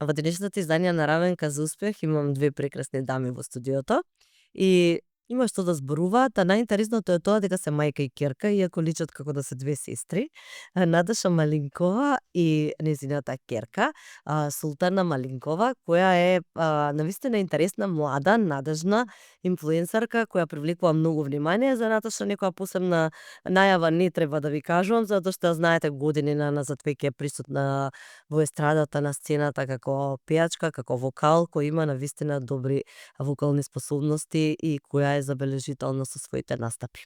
Во денешното издание на Равенка за успех имам две прекрасни дами во студиото и има што да зборуваат, а најинтересното е тоа дека се мајка и ќерка, иако личат како да се две сестри. Наташа Малинкова и нејзината ќерка, Султана Малинкова, која е навистина интересна, млада, надежна инфлуенсерка која привлекува многу внимание. За Наташа некоја посебна најава не треба да ви кажувам, затоа што ја знаете години назад веќе е присутна во естрадата, на сцената како пејачка, како вокал, кој има навистина добри вокални способности и која е забележителна со своите настапи.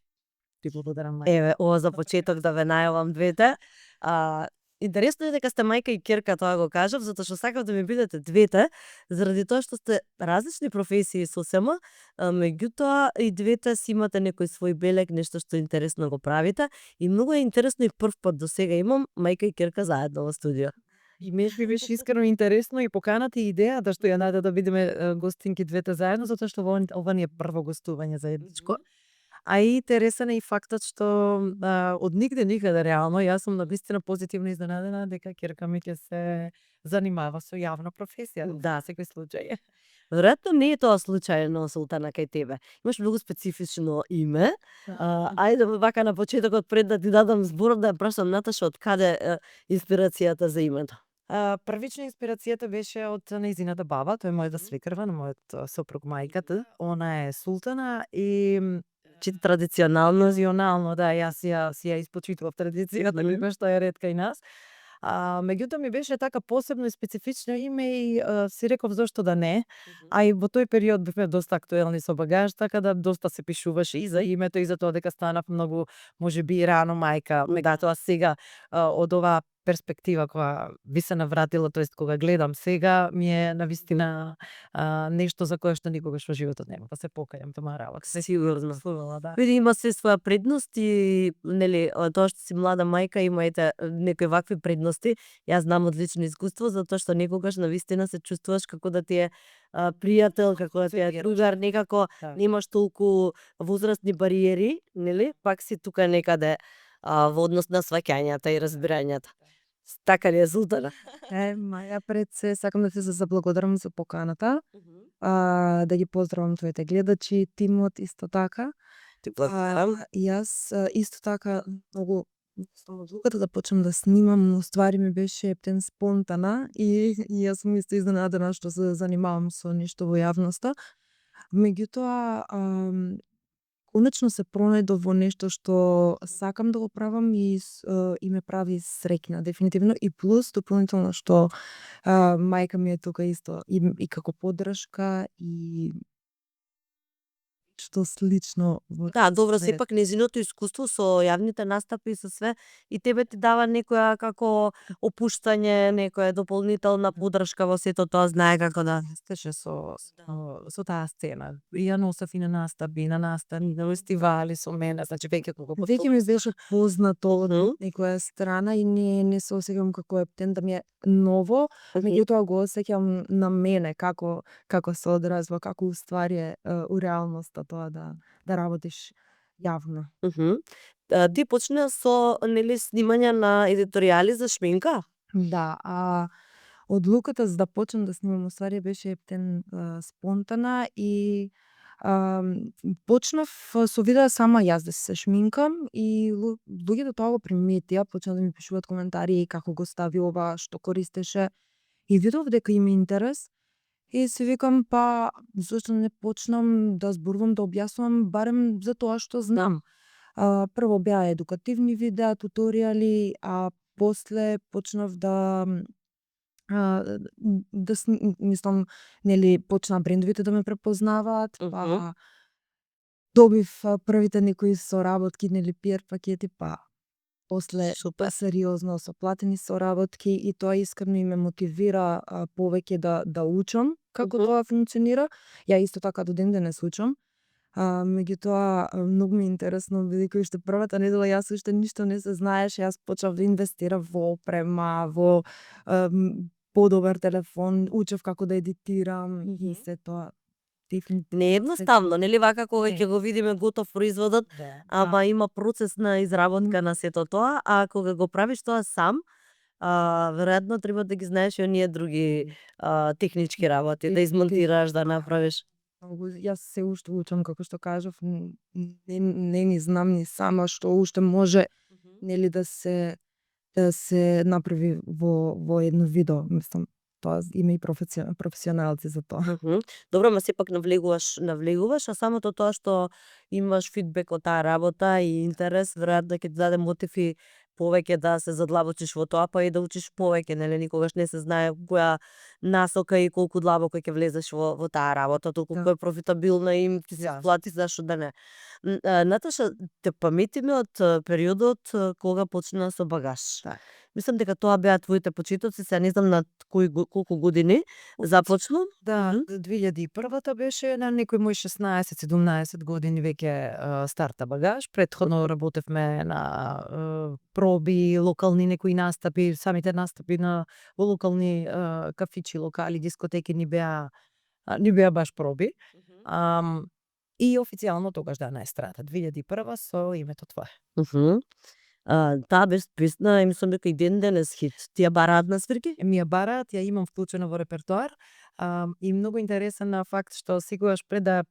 Ти благодарам, мајка. Еве, ова за почеток да ве најавам двете. Интересно е дека сте мајка и ќерка, тоа го кажав, затоа што сакав да ми бидете двете, заради тоа што сте различни професии сосема, меѓутоа и двете си имате некој свој белег, нешто што интересно го правите и многу е интересно и прв пат до сега имам мајка и ќерка заедно во студио. И ми беше искрено интересно и поканата и идејата што ја најде да бидеме гостинки двете заедно, затоа што ова ни е прво гостување заедничко. А и интересен е и фактот што од нигде никаде реално јас сум навистина позитивно изненадена дека ќерка ми ќе се занимава со јавна професија. Да, секој случај. Веројатно не е тоа случајно, Султана, кај тебе. Имаш многу специфично име. Ајде вака на почетокот пред да ти дадам збор да ја прашам Наташа од каде инспирацијата за името. Првично инспирацијата беше од нејзината баба, тој е мојата свекрва, на мојот сопруг мајката. Она е Султана и Традиционално, да, јас ја испочитував традицијата, која што е ретка и нас. Меѓутоа ми беше така посебно и специфично име и си реков зошто да не. А и во тој период бевме доста актуелни со багаж, така да доста се пишуваше и за името и за тоа дека станав многу можеби рано мајка. Меѓутоа сега од оваа перспектива која би се навратила, тоест кога гледам сега, ми е навистина нешто за кое што никогаш во животот нема да се покајам, тоа работа. Сигурно. Да. Види, има се своја предност и нели тоа што си млада мајка имаете некои вакви предности. Јас знам од лично искуство затоа што некогаш навистина се чувствуваш како да ти е пријател, како да ти е другар, некако немаш толку возрастни бариери, нели? Пак си тука некаде во однос на сваќањата и разбирањата. Така ли е, Султана? Маја, пред се сакам да се заблагодарам за поканата, да ги поздравам твоите гледачи, тимот исто така. Ти благодарам. Јас исто така многу сум одлуката да почнам да снимам, но ствари ми беше ептен спонтана и јас сум исто изненадена што се занимавам со нешто во јавноста. Меѓутоа, конечно се пронајдов во нешто што сакам да го правам и ме прави среќна дефинитивно и плюс дополнително што мајка ми е тука исто и како поддршка и што слично. Да, добро, сепак нејзиното искуство со јавните настапи и со све и тебе ти дава некоја како опуштање, некоја дополнителна поддршка во сето тоа, знае како да стеше со таа сцена. И ја носев и на настапи, на фестивали со мене, значи веќе ми беше познато од некоја страна и не се осеќам како ептен да ми е ново, меѓутоа го осеќам на мене како се одразува, како уствари е у реалноста тоа да работиш јавно. Ти почна со нели снимање на едиторијали за шминка? Да, одлуката за да почнам да снимам уствари беше ептен спонтана и почнав со видео сама јас да се шминкам и луѓето тоа го приметија, почнаа да ми пишуваат коментари како го стави ова, што користеше и видов дека има интерес. И си викам, па, зошто не почнам да зборувам, да објаснувам, барем за тоа што знам. Прво беа едукативни видеа, туторијали, а после почнав мислам, нели, почна брендовите да ме препознаваат, па добив првите некои соработки, нели, PR пакети, па после сериозно со платени соработки и тоа искрено и ме мотивира повеќе да учам како тоа функционира. Ја исто така до ден денес учам. Меѓутоа многу ми е интересно бидејќи уште првата недела јас уште ништо не се знаеше, јас почнав да инвестирам во опрема, во подобар телефон, учев како да едитирам и се тоа. Не е едноставно, нели вака кога ќе го видиме готов производот, ама има процес на изработка на сето тоа, а кога го правиш тоа сам, веројатно треба да ги знаеш и оние други технички работи, да измонтираш, да направиш. Јас се уште учам, како што кажав, не ни знам ни сама што уште може нели да се направи во едно видео, мислам, тоа има и професионалци за тоа. Добро, ма сепак навлегуваш, а самото тоа што имаш фидбек од таа работа и интерес, веројатно ќе ти даде мотив и повеќе да се задлабочиш во тоа, па и да учиш повеќе, нели никогаш не се знае која насока и колку длабоко ќе влезеш во таа работа, толку Да. кој е профитабилна и ти се Да. плати, зашто да не. Наташа, те памети ми од периодот кога почна со багаж. Да. Мислам дека тоа беа твоите почетоци, се не знам на колку години започна. Да, 2001-та беше на некој мој 16-17 години веќе старта багаж. Претходно работевме на проби, локални некои настапи, самите настапи во локални кафичи, локали, дискотеки ни беа баш проби. И официјално тогаш на естрада 2001 со името Твое. Таа песна, мислам дека и ден денес хит. Ти ја бараат на свирки? Ми ја бараат, ја имам вклучена во репертоар. И многу интересен на факт што секогаш пред да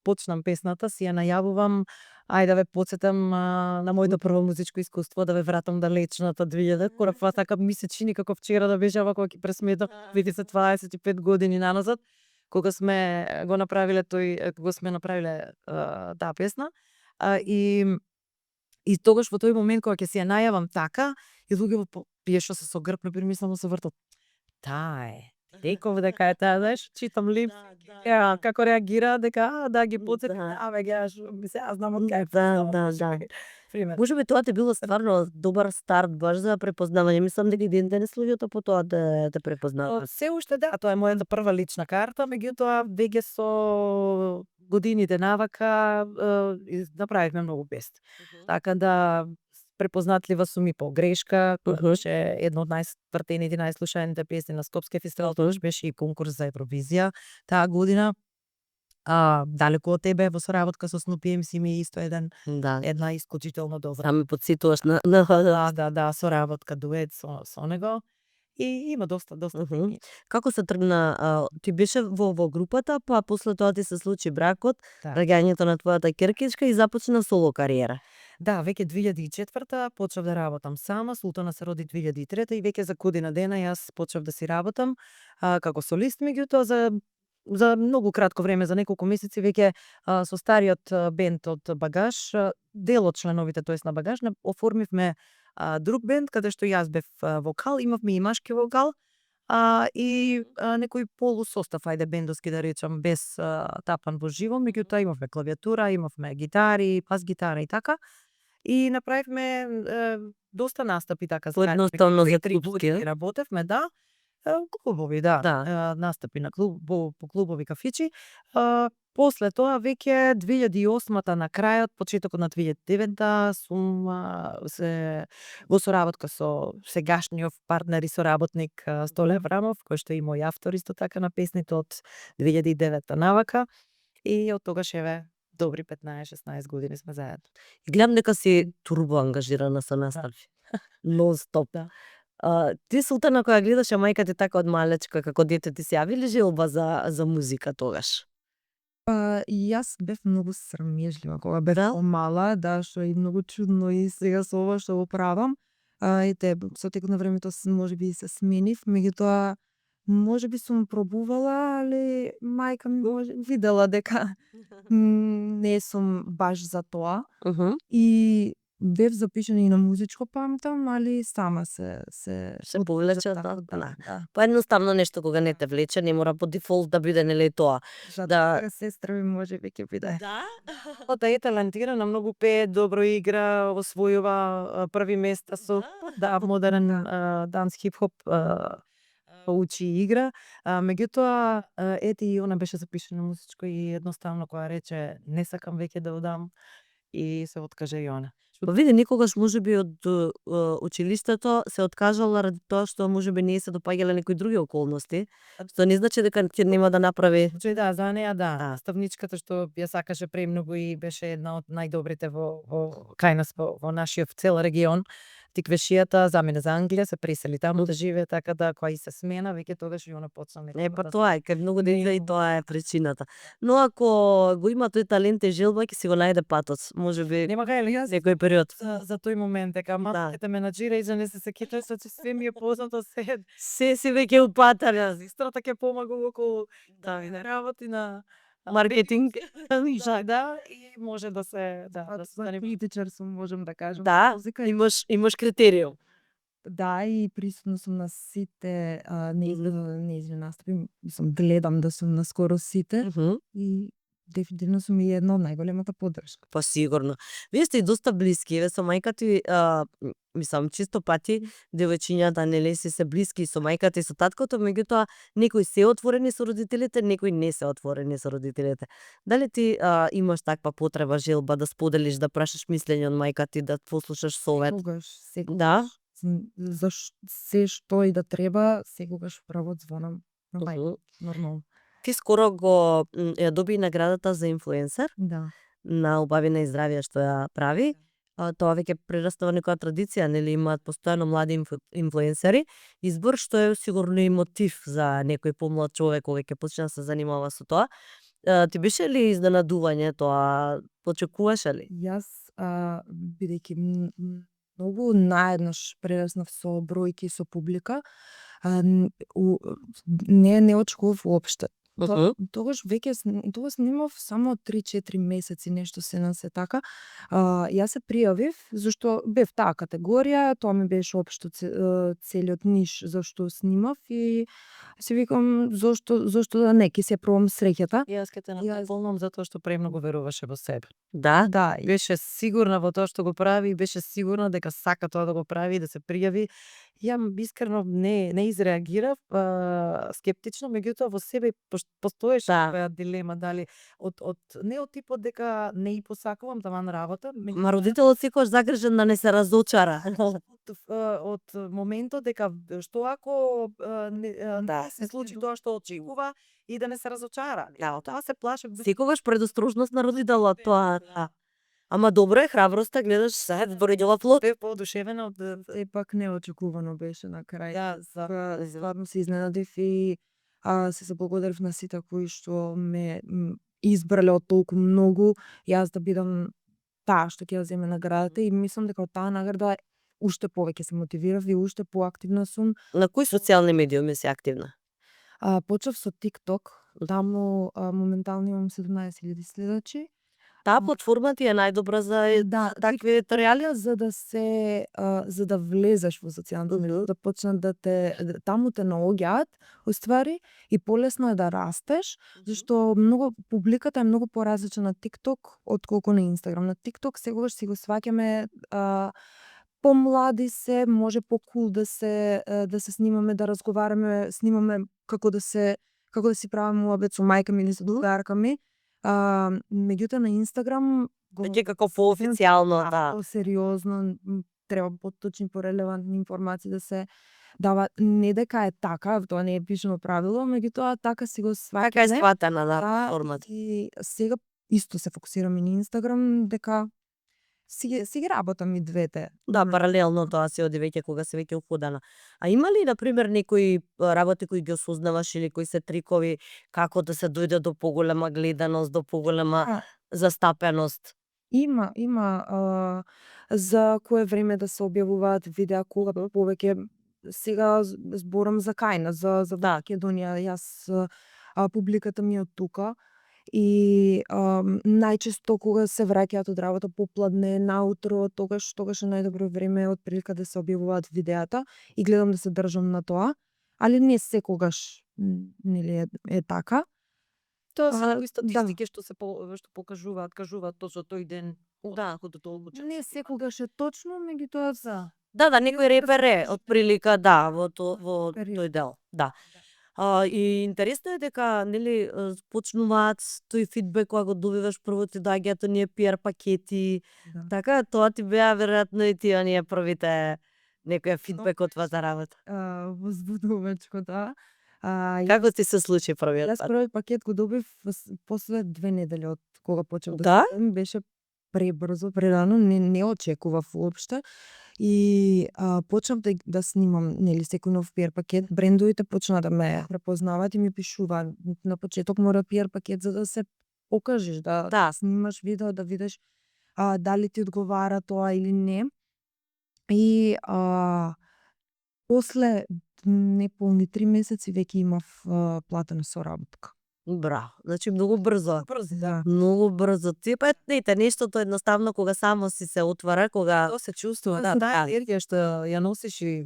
почнам песната си ја најавувам, ајде да ве потсетам на моето прво музичко искуство, да ве вратам далечната 2000, кога така ми се чини како вчера да беше, кога ќе пресметам 25 години наназад, кога сме го направиле кога сме направиле таа песна. И тогаш во тој момент кога ќе си ја најавам така, и луѓето пиеше се со грб, например, мислам се вртат. Таа е. Реков дека е таа, знаеш, читам лип. Како реагира дека да ги потсети, ја знам од кај. Да. Пример. Можеби тоа ти било стварно добар старт баш за препознавање. Мислам дека и ден денес луѓето по тоа те препознаваат. Се уште да, тоа е мојата прва лична карта, меѓутоа веќе со годините навака направивме многу песни. Така да препознатлива сум и по Грешка, која беше една од највртените, најслушаните песни на Скопскиот фестивал, тогаш беше и конкурс за Евровизија таа година. Далеку од тебе во соработка со Снупи МС ми исто една исклучително добра. Сами подсетуваш на Да, соработка, дует со него. И има доста. Како се тргна, ти беше во групата, па после тоа ти се случи бракот, Да. раѓањето на твојата ќеркичка и започна соло кариера. Да, веќе 2004-та почнав да работам сама, Султана се роди 2003-та и веќе за година дена јас почнав да си работам како солист, меѓутоа за многу кратко време, за неколку месеци веќе со стариот бенд од Багаж, дел од членовите тоест на Багаж, оформивме друг бенд каде што јас бев вокал, имавме и машки вокал и некој полусостав, ајде бендовски да речам, без тапан во живо, меѓутоа имавме клавиатура, имавме гитари, бас гитара и така. И направивме доста настапи така. Поедноставно за 3 клубски, години работевме, да. Клубови, да. Настапи на по клубови кафичи. После тоа веќе 2008-та на крајот, почетокот на 2009-та сум во соработка со сегашниот партнер и соработник Столе Аврамов, кој што е и мој автор исто така на песните од 2009-та навака. И од тогаш еве добри 15-16 години сме заедно. И гледам дека си турбо ангажирана со настапи. Нон-стоп. Да. Ти Султана која гледаше мајка ти така од малечка како дете, ти се јави ли желба за музика тогаш? Јас бев многу срамежлива кога бев помала, да, што е многу чудно и сега со ова што го правам. Со текот на времето можеби се сменив, меѓутоа можеби сум пробувала, али мајка ми видела дека не сум баш за тоа. И бев запишана и на музичко, памтам, али сама се повлече да. Па едноставно нешто кога не те влече, не мора по дефолт да биде нели тоа. Да, сестра ми можеби ќе биде. Да? Таа е талантирана, многу пее, добро игра, освојува први места со модерен данс хип-хоп учи и игра. Меѓутоа и она беше запишана музичко и едноставно кога рече не сакам веќе да одам и се откаже и она. Па види, никогаш можеби од училиштето се откажала ради тоа што можеби не се допаѓале некои други околности, што не значи дека ќе нема да направи. Да, за неа да. Наставничката што ја сакаше премногу и беше една од најдобрите во кај нас во нашиот цел регион, тиквешијата замина за Англија, се пресели таму да живее, така да кога и се смена, веќе тогаш и она почна Па тоа е, кај многу деца и тоа е причината. Но ако го има тој талент и желба, ќе си го најде патот. Можеби Нема кај јас некој период. за тој момент дека матката менаџира и за не се сеќаваш че све ми е познато Се си веќе упатана. сестрата ќе помага околу работи на Маркетинг. да, и може да се да се За критичар сум, можам да кажам. Да, Музика имаш критериум. Да, и присутна сум на сите неизни настапи. Мислам, гледам да сум на скоро сите и дефинитивно сум и една од најголемата поддршка. Па сигурно. Вие сте и доста блиски, еве со мајка ти, мислам, чисто пати девојчињата нели се блиски и со мајката и со таткото, меѓутоа некои се отворени со родителите, некои не се отворени со родителите. Дали ти имаш таква потреба, желба да споделиш, да прашаш мислење од мајка ти, да послушаш совет? Секогаш. Да? За се што и да треба, секогаш прво звонам на мајка. Нормално. Ти скоро ја доби наградата за инфлуенсер Да. на Убавина и здравија што ја прави. Тоа веќе прерастава некоја традиција, нели имаат постојано млади инфлуенсери, избор што е сигурно и мотив за некој помлад човек кој ќе почне да се занимава со тоа. Ти беше ли изненадување тоа? Очекуваше ли? Јас, бидејќи многу наеднаш прераснав со бројки со публика, не очекував уопште. Тогаш снимав само 3-4 месеци, нешто се на се така. Јас се пријавив зашто бев таа категорија, тоа ми беше општо целиот ниш зашто снимав и си викам зошто да не, ќе се пробам среќата. Јас ќе те наполнам затоа што премногу веруваше во себе. Да? Да, Беше сигурна во тоа што го прави, беше сигурна дека сака тоа да го прави и да се пријави. Ја искрено не изреагирав скептично, меѓутоа во себе постоеше таква дилема дали не од типот дека не и посакувам таман работа, Ма родителот секогаш загрижен да не се разочара. од моментот дека што ако не се случи тоа што очекува и да не се разочара. Да, Тоа се плашев. секогаш предострожност на родителот, тоа. Да. Ама добро е храброста, гледаш сајд зборидела плод. Бев поодушевена од сепак неочекувано беше на крај. Да, Стварно се изненадив и се заблагодарив на сите кои што ме избрале од толку многу, јас да бидам таа што ќе ја земе наградата и мислам дека од таа награда уште повеќе се мотивирав и уште поактивна сум. На кои социјални медиуми си активна? Почнав со TikTok, таму моментално имам 17.000 следачи. Таа платформа ти е најдобра за такви туторијали? За да влезеш во социјалните медиуми, да почнат таму те наоѓаат, уствари, и полесно е да растеш, зашто публиката е многу поразлична на TikTok отколку на Instagram. На TikTok секогаш си го сваќаме помлади се, може покул да се снимаме, да разговараме, снимаме како да си правиме муабет со мајка ми или со другарка ми. Меѓутоа на Инстаграм Веќе како поофицијално, да. Сериозно, треба поточни, порелевантни информации да се дава. Не дека е така, тоа не е пишано правило, меѓутоа така си го сваќаме. Така е сватена на формата. И сега исто се фокусирам и на Инстаграм, дека си ги работам и двете. Да, паралелно тоа се оди веќе кога се веќе уходана. А има ли, например, некои работи кои ги осознаваш или кои се трикови како да се дојде до поголема гледаност, до поголема застапеност? Има за кое време да се објавуваат видеа, кога повеќе сега зборам за Кајна, за Македонија. Јас публиката ми е од тука. И најчесто кога се враќаат од работа попладне, наутро, тогаш е најдобро време од прилика да се објавуваат видеата и гледам да се држам на тоа, али не секогаш нели е така. Тоа се некои статистики што кажуваат точно тој ден. Да, не секогаш е точно, меѓутоа Да, некој репер е од прилика, да, во тој дел. Да. И интересно е дека нели почнуваат тој фидбек кога го добиваш, прво ти доаѓаат оние PR пакети. Така тоа ти беа веројатно и тие оние првите некој фидбек од твојата работа. Возбудувачко, да. Како ти се случи првиот пат? Јас првиот пакет го добив после 2 недели од кога почнав да беше пребрзо, прерано, не очекував уопште. И почнав да снимам, нели, секој нов PR пакет. Брендовите почна да ме препознаваат и ми пишуваат. На почеток мора PR пакет за да се покажеш, да снимаш видео, да видиш дали ти одговара тоа или не. И после неполни 3 месеци веќе имав платена соработка. Браво. Значи многу брзо. Да. Многу брзо. Ти па ете нештото едноставно кога само си се отвара, кога Тоа се чувствува, Да, таа да. енергија што ја носиш и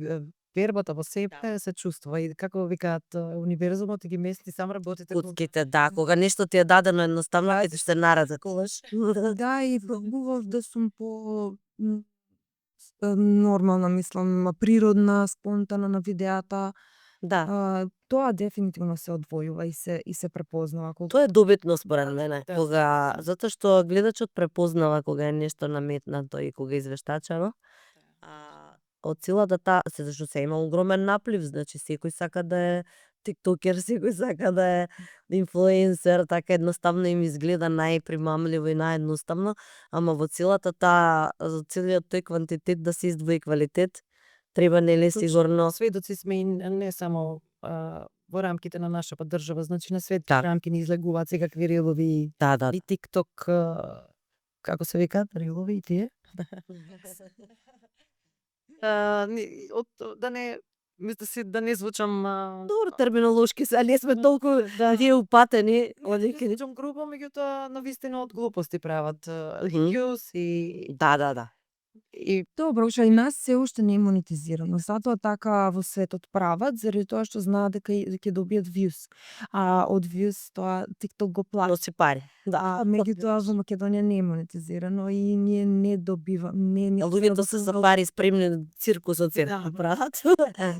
вербата во себе се чувствува и како викаат универзумот и ги мести сам работите куцките, да, кога нешто ти е дадено едноставно ќе се наразакуваш. Да, и пробував да сум по нормална, мислам, природна, спонтана на видеата. Да. Тоа дефинитивно се одвојува и се препознава. Тоа е добитно според мене. Да. Кога затоа што гледачот препознава кога е нешто наметнато и кога е извештачено. Од силата таа се зашто се има огромен наплив, значи секој сака да е тиктокер, секој сака да е инфлуенсер, така едноставно им изгледа најпримамливо и наједноставно, ама во целата таа, за целиот тој квантитет да се издвои квалитет, треба нели сигурно. Сведоци сме и не само во рамките на нашата држава, значи на светски Да. рамки ни излегуваат секакви рилови Да. и тикток, како се викаат, рилови и тие. Да не звучам Добро терминолошки се, не сме толку ние упатени. не звучам грубо, меѓутоа навистина од глупости прават ревјуз и Да. и Добро, уште и нас се уште не е монетизирано. Затоа така во светот прават, заради тоа што знаат дека ќе добијат views. А од views тоа TikTok го плати. Носи пари. Меѓутоа во Македонија не е монетизирано и ние не добиваме, не Луѓето се за пари спремни циркусот се Да. прават.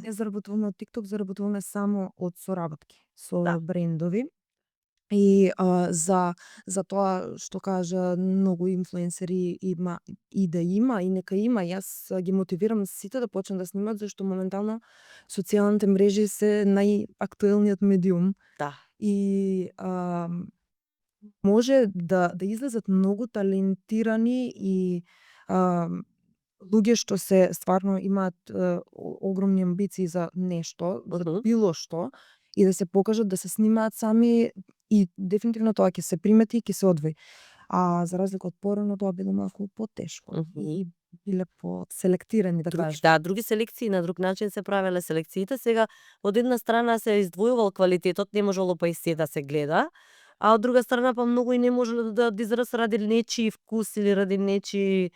не заработуваме од TikTok, заработуваме само од соработки со Да. брендови. И за тоа што кажа многу инфлуенсери има и нека има. Јас ги мотивирам сите да почнат да снимаат зашто моментално социјалните мрежи се најактуелниот медиум Да. и може да излезат многу талентирани и луѓе што се стварно имаат огромни амбиции за нешто, за било што, и да се покажат, да се снимаат сами и дефинитивно тоа ќе се примети и ќе се одвои. А за разлика од порано тоа било малку потешко и биле поселектирани, да кажам. Да, други селекции на друг начин се правеле селекциите. Сега од една страна се издвојувал квалитетот, не можело па и се да се гледа, а од друга страна па многу и не можело да израз ради нечии вкус или ради нечии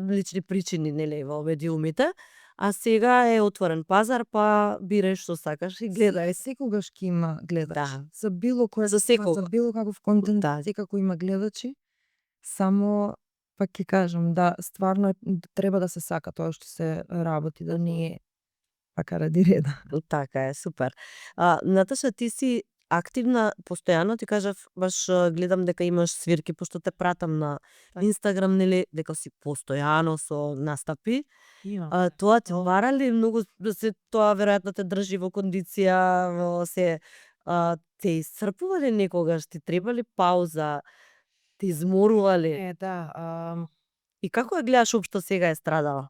лични причини, нели, во медиумите. А сега е отворен пазар, па бирај што сакаш и гледај. Секогаш ќе има гледач. Да. За било кој За секого. за било каков контент, Да. секако има гледачи. Само пак ќе кажам, да, стварно треба да се сака тоа што се работи, да не е така ради реда. Така е, супер. Наташа, ти си активна постојано, ти кажав, баш гледам дека имаш свирки, пошто те пратам на Инстаграм, нели, дека си постојано со настапи. Тоа ти вара ли многу, тоа веројатно те држи во кондиција, во се, те исцрпува ли некогаш, ти треба ли пауза, ти изморува ли? Да. И како ја гледаш општо сега естрадава?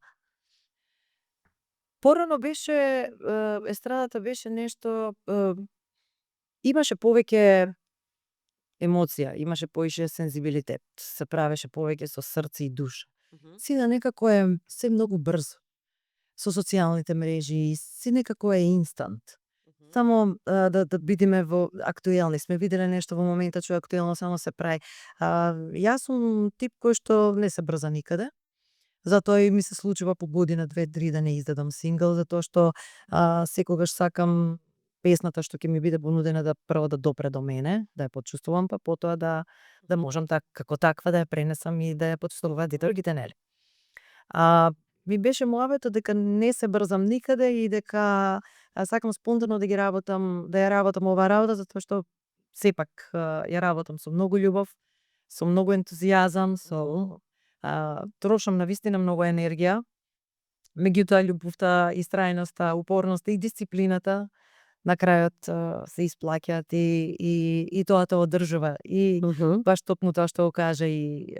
Порано беше естрадата беше нешто имаше повеќе емоција, имаше поише сензибилитет, се правеше повеќе со срце и душа. Сега некако е се многу брзо. Со социјалните мрежи, се некако е инстант. Само да бидеме во актуелни. Сме виделе нешто во моментот што е актуелно, само се прави. Јас сум тип кој што не се брза никаде. Затоа и ми се случува по година, 2-3 да не издадам сингл, затоа што секогаш сакам песната што ќе ми биде понудена да прво да допре до мене, да ја почувствувам, па потоа да можам како таква да ја пренесам и да ја почувствуваат и другите, нели? Ми беше муабетот дека не се брзам никаде и дека сакам спонтано да ја работам оваа работа, затоа што сепак ја работам со многу љубов, со многу ентузијазам, трошам навистина многу енергија. Меѓутоа љубовта, истрајноста, упорноста и дисциплината на крајот се исплаќаат и тоа те одржува. И баш токму тоа што го кажа и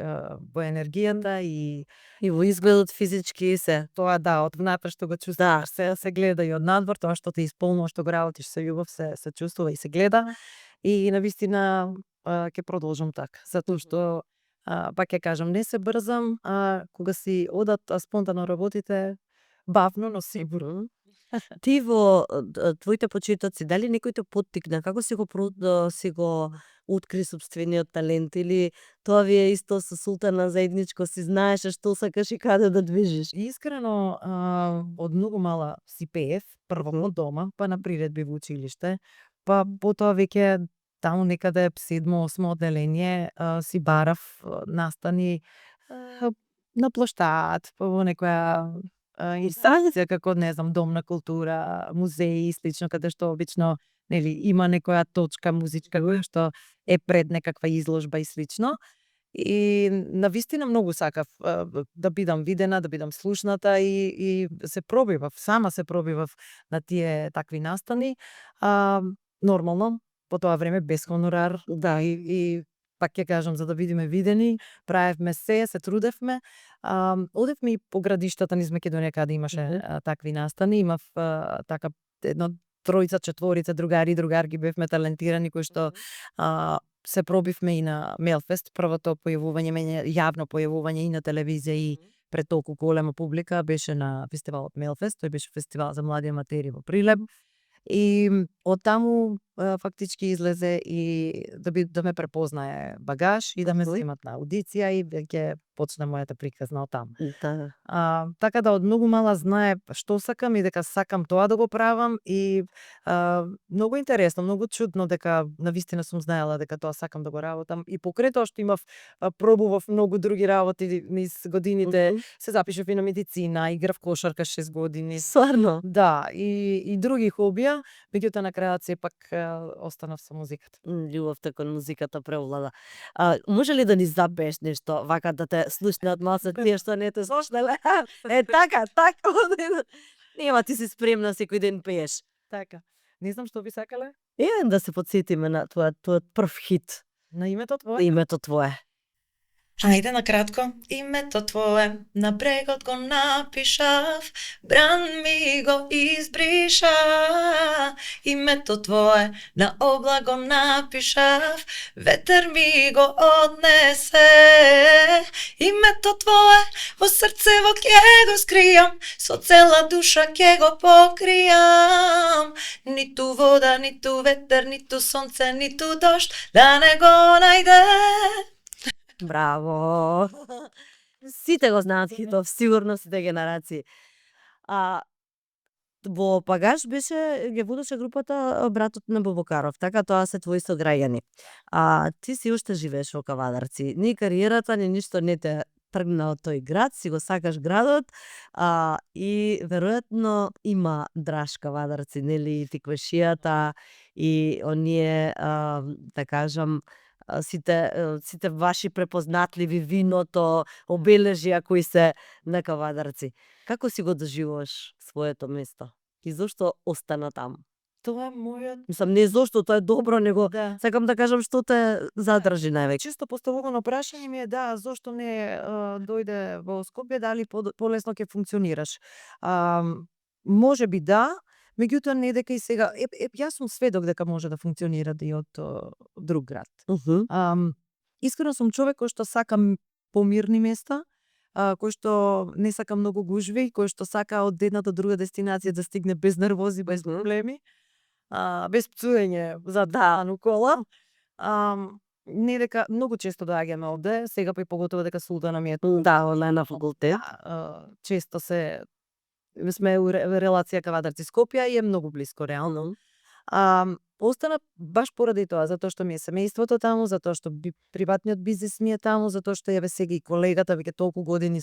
во енергијата и во изгледот физички се. тоа да, од внатре што го чувствуваш, се гледа и од надвор, тоа што те исполнува, што го работиш со љубов, се чувствува и се гледа. И навистина ќе продолжам така, затоа што пак ќе кажам, не се брзам, кога си одат спонтано работите, бавно, но сигурно. Ти во твоите почетоци, дали некој те поттикна, како си го откри сопствениот талент или тоа ви е исто со Султана заедничко, си знаеше што сакаш и каде да движиш? Искрено, од многу мала си пеев, прво од дома, па на приредби во училиште, па потоа веќе таму некаде 7-8 одделение си барав настани на плоштад, во некоја инстанција како не знам дом на култура, музеи и слично, каде што обично нели има некоја точка музичка која што е пред некаква изложба и слично. И навистина многу сакав да бидам видена, да бидам слушната и се пробивав, сама се пробивав на тие такви настани. Нормално, по тоа време без хонорар, да, и пак ќе кажам, за да бидеме видени, правевме се трудевме. Одевме и по градиштата низ Македонија каде имаше такви настани. Имав така едно тројца, четворица другари и другарки бевме талентирани кои што се пробивме и на Мелфест, првото појавување, јавно појавување и на телевизија и пред толку голема публика беше на фестивалот Мелфест, тој беше фестивал за млади аматери во Прилеп. И од таму фактички излезе и да ме препознае Багаж и да ме земат на аудиција и ќе почне мојата приказна од таму. Така да од многу мала знае што сакам и дека сакам тоа да го правам и многу интересно, многу чудно дека навистина сум знаела дека тоа сакам да го работам и покрај тоа што имав пробував многу други работи низ годините, се запишав и на медицина, играв кошарка 6 години. Стварно? Да, и други хобија, меѓутоа на крајот сепак останав со музиката. Љубовта кон музиката превлада. Може ли да ни запееш нешто, вака да те слушнат малце тие што не те слушнале? Така. Нема, ти си спремна секој ден пееш. Така. Не знам што би сакале? Да се потсетиме на твојот прв хит. На името твое? Името твое. Ајде на кратко, името твое на брегот го напишав, бран ми го избриша. Името твое на облак го напишав, ветер ми го однесе. Името твое во срцево ќе го скријам, со цела душа ќе го покријам. Ниту вода, ниту ветер, ниту сонце, ниту дожд да не го најде. Браво! Сите го знаат хитов, сигурно сите генерации. Во Багаж ги водеше групата братот на Бобокаров, така тоа се твои сограѓани. Ти си уште живееш во Кавадарци. Ни кариерата, ни ништо не те тргна од тој град, си го сакаш градот и веројатно има драж Кавадарци, нели, и тиквешијата и оние, да кажам, сите ваши препознатливи виното, обележја кои се на Кавадарци. Како си го доживуваш своето место? И зошто остана таму? Тоа е мојот... Мислам, не зошто тоа е добро, него сакам да кажам што те задржи највеќе. Чисто поставувано прашање ми е зошто не дојде во Скопје, дали полесно ќе функционираш. Може би меѓутоа не дека и сега, јас сум сведок дека може да функционира и од друг град. Искрено сум човек кој што сака помирни места, кој што не сака многу гужви, кој што сака од една до друга дестинација да стигне без нервози, без проблеми, без пцуење за дан укола. Не дека многу често доаѓаме овде, сега па и поготово дека Султана ми е на факултет. Често сме у релација Кавадарци Скопје и е многу блиско реално. Остана баш поради тоа, затоа што ми е семејството таму, затоа што приватниот бизнис ми е таму, затоа што еве сега и колегата веќе толку години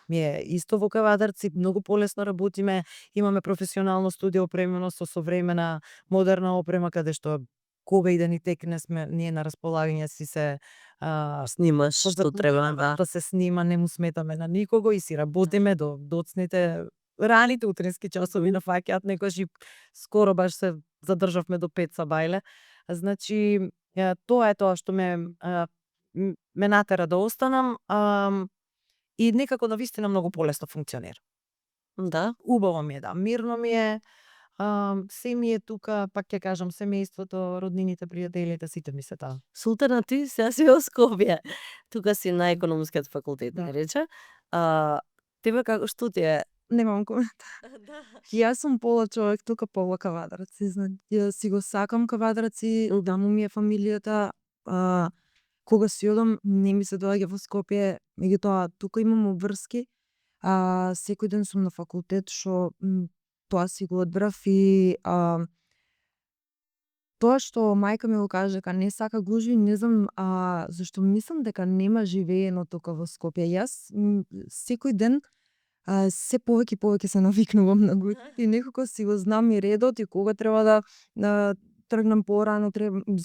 ми е исто во Кавадарци, многу полесно работиме, имаме професионално студио опремено со современа модерна опрема каде што кога и да ни текне сме ние на располагање си се снимаш што треба да се снима, не му сметаме на никого и си работиме до доцните раните утрински часови нафаќаат, некојаш и скоро баш се задржавме до 5 сабајле. Значи, тоа е тоа што ме натера да останам и некако навистина многу полесно функционира. Да. Убаво ми е, да, мирно ми е. Се ми е тука, пак ќе кажам, семејството, роднините, пријателите, сите ми се таа. Султана, ти сега си во Скопје. Тука си на економскиот факултет, Да. не рече. Тебе како што ти е? Немам коментар. Да. Јас сум пола човек тука, пола кавадарци. Ја си го сакам кавадарци, таму ми е фамилијата. Кога си одам, не ми се доаѓа во Скопје, меѓутоа тука имам обврски. Секој ден сум на факултет, што тоа си го одбрав и тоа што мајка ми го каже дека не сака гужви, не знам зашто мислам дека нема живеено тука во Скопје. Јас секој ден се повеќе и повеќе се навикнувам на гужви и некако си го знам и редот и кога треба да тргнам порано,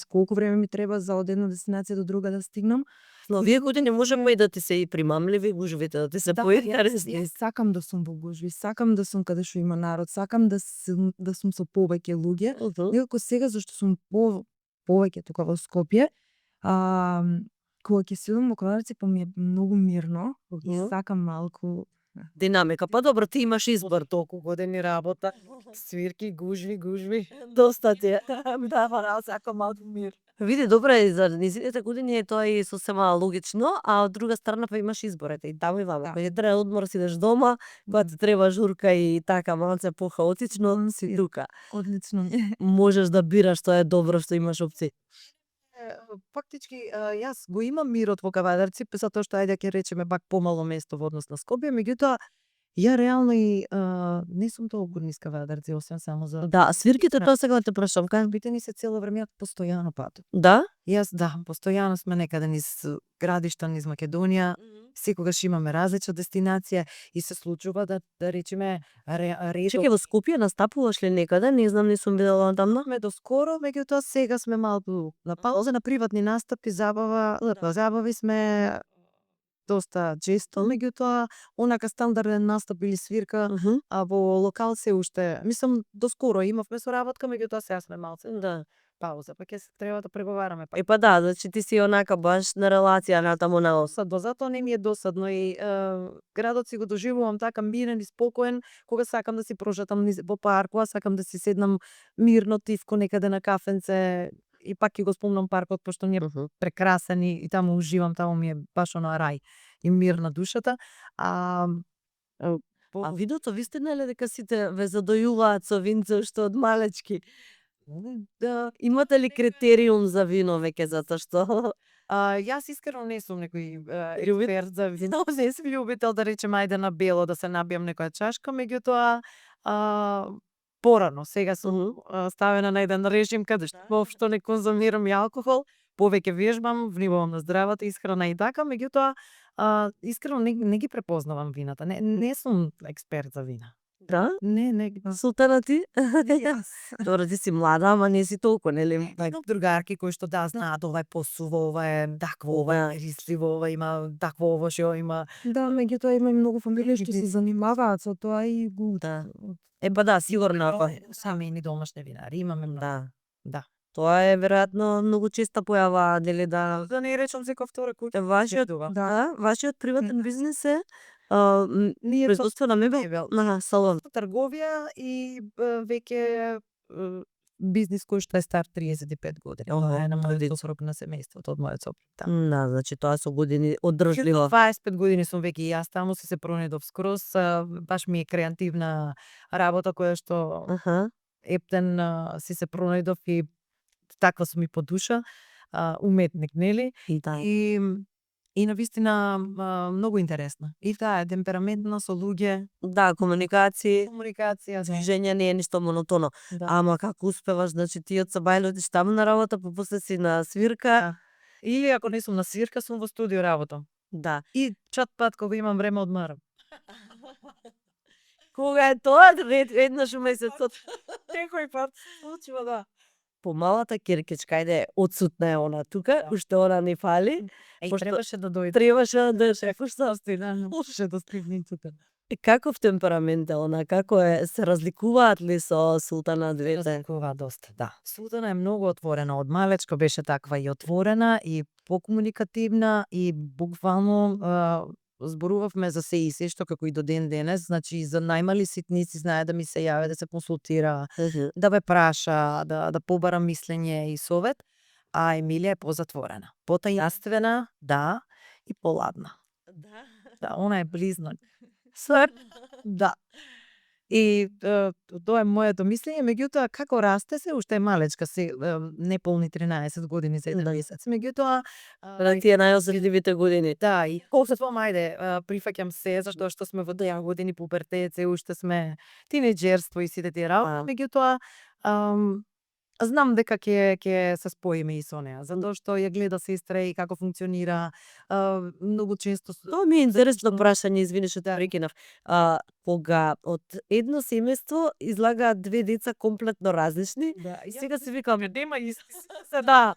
колку време ми треба за од една дестинација до друга да стигнам. Но овие години можеме и да ти се и примамливи гужвите, да ти се поинтересни. Јас сакам да сум во гужви, сакам да сум каде што има народ, сакам да сум со повеќе луѓе. Некако сега зашто сум повеќе тука во Скопје, кога ќе си одам во кавадарци, па ми е многу мирно, и сакам малку Динамика. Па добро, ти имаш избор. Толку години работа, свирки, гужви. Доста ти е. Да, па сакам малку мир. Види, добро е, за низините години е тоа и сосема логично, а од друга страна па имаш избор, и таму и ваму. Да. Кога треба одмор си идеш дома, кога ти треба журка и така малце похаотично, си тука. одлично ми е. Можеш да бираш што е добро, што имаш опции. Фактички, јас го имам мирот во кавадарци, затоа што ајде ќе речеме пак помало место во однос на Скопје, меѓутоа ја реално и не сум толку низ кавадарци, освен само за Да, а свирките тоа сега те прашам, кај? бите ни се цело време постојано патат. Да? Јас постојано сме некаде низ градишта, низ Македонија, секогаш имаме различна дестинација и се случува да речеме Чекај, во Скопје настапуваш ли некаде? Не знам, не сум видела таму. Ме доскоро, меѓутоа сега сме малку на пауза, на приватни настапи, забави сме доста често, меѓутоа онака стандарден настап или свирка, а во локал се уште, мислам, доскоро имавме соработка, меѓутоа сега сме малце Да. пауза, па ќе треба да преговараме. Е па да, значи ти си онака баш на релација на таму на Досадно, затоа не ми е досадно и градот си го доживувам така мирен и спокоен, кога сакам да си прошетам во паркот, сакам да си седнам мирно тивко некаде на кафенце и пак ќе го спомнам паркот, пошто ми е прекрасен и таму уживам, таму ми е баш оно рај и мир на душата. А видото вистина е дека сите ве задојуваат со винце што од малечки? Да, имате ли критериум за вино веќе затоа што? Јас искрено не сум некој експерт за вино, не сум љубител да речем ајде на бело да се набијам некоја чашка, меѓутоа порано, сега сум ставена на еден режим каде што воопшто не конзумирам и алкохол, повеќе вежбам, внимавам на здравата исхрана и така, меѓутоа искрено не ги препознавам вината. Не сум експерт за вина. Да? Не. Султана ти? Јас. Добро, ти си млада, ама не си толку, нели? Имам другарки кои што знаат ова е посуво, ова е такво, ова е рисливо, ова има такво, ова што има. Да, меѓутоа има и многу фамилии што се занимаваат со тоа и го Да. Е па да, сигурно. Сами ни домашни винари имаме многу. Да. Тоа е веројатно многу честа појава, нели да. Да не речам секој втори куќа. Вашиот приватен бизнис е Ние производство на мебел, на салон. Трговија и веќе бизнис кој што е стар 35 години. Тоа е на мојот сопруг, на семејството од мојот сопруг. Да, значи тоа со години одржливо. 25 години сум веќе и јас таму се пронедов скроз, баш ми е креативна работа која што ептен се пронедов и таква сум и по душа, уметник, нели? И навистина многу интересна. И таа е темпераментна со луѓе. Да, комуникација, Движење не е ништо монотоно. Ама како успеваш, значи ти од сабајле одиш таму на работа, па после си на свирка. Или ако не сум на свирка, сум во студио работам. Да. И чат пат кога имам време одмарам. Кога е тоа? Еднаш у месецот. Некој пат случува, да. Помалата Киркичка, ајде, одсутна е она тука, уште она не фали. Требаше да дојде. Требаше да дојде, пошто Можеше да стигне тука. Каков темперамент е она? Како е? Се разликуваат ли со Султана двете? Разликува доста, да. Султана е многу отворена, од малечка беше таква и отворена и покомуникативна и буквално зборувавме за се и се што како и до ден денес, значи за најмали ситници знае да ми се јави, да се консултира, да ме праша, да побара мислење и совет, а Емилија е позатворена, потајнствена, да, и поладна. Да, она е близнак. Да. И тоа е моето мислење, меѓутоа како расте се, уште е малечка, се неполни 13 години за еден месец. Меѓутоа Тие најозредливите години. да, и посебно ајде, прифаќам се зашто што сме во тие години пубертет, се уште сме тинеџерство и сите тие работи, меѓутоа знам дека ќе се споиме и со неа, затоа што ја гледа сестра и како функционира, многу често Тоа ми е интересно прашање, извини што те прекинав. Кога од едно семејство излагаат две деца комплетно различни, сега си викам, нема да,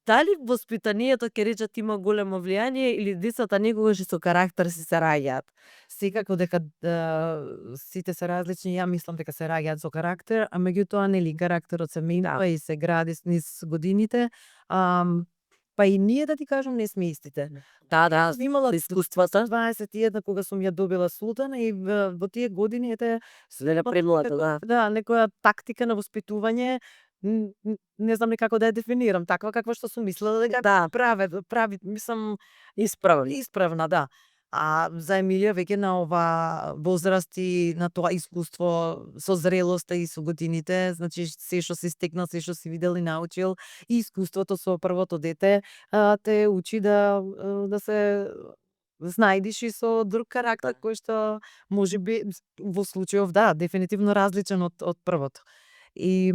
дали воспитанието ќе речат има големо влијание или децата некогаш и со карактер си се раѓаат? Секако дека сите се различни, ја мислам дека се раѓаат со карактер, а меѓутоа нели карактерот се менува и се гради низ годините. Па и ние да ти кажам не сме истите. Да, Имала искуствата. 21 кога сум ја добила Султана и во тие години Следе премлада, да. да, некоја тактика на воспитување, не знам ни како да ја дефинирам, таква каква што сум мислела дека прави, мислам исправна, да. А за Емилија веќе на ова возраст и на тоа искуство со зрелоста и со годините, значи се што си стекнал, се што си видел и научил, и искуството со првото дете те учи да се знајдиш и со друг карактер кој што можеби во случајов да, дефинитивно различен од првото. И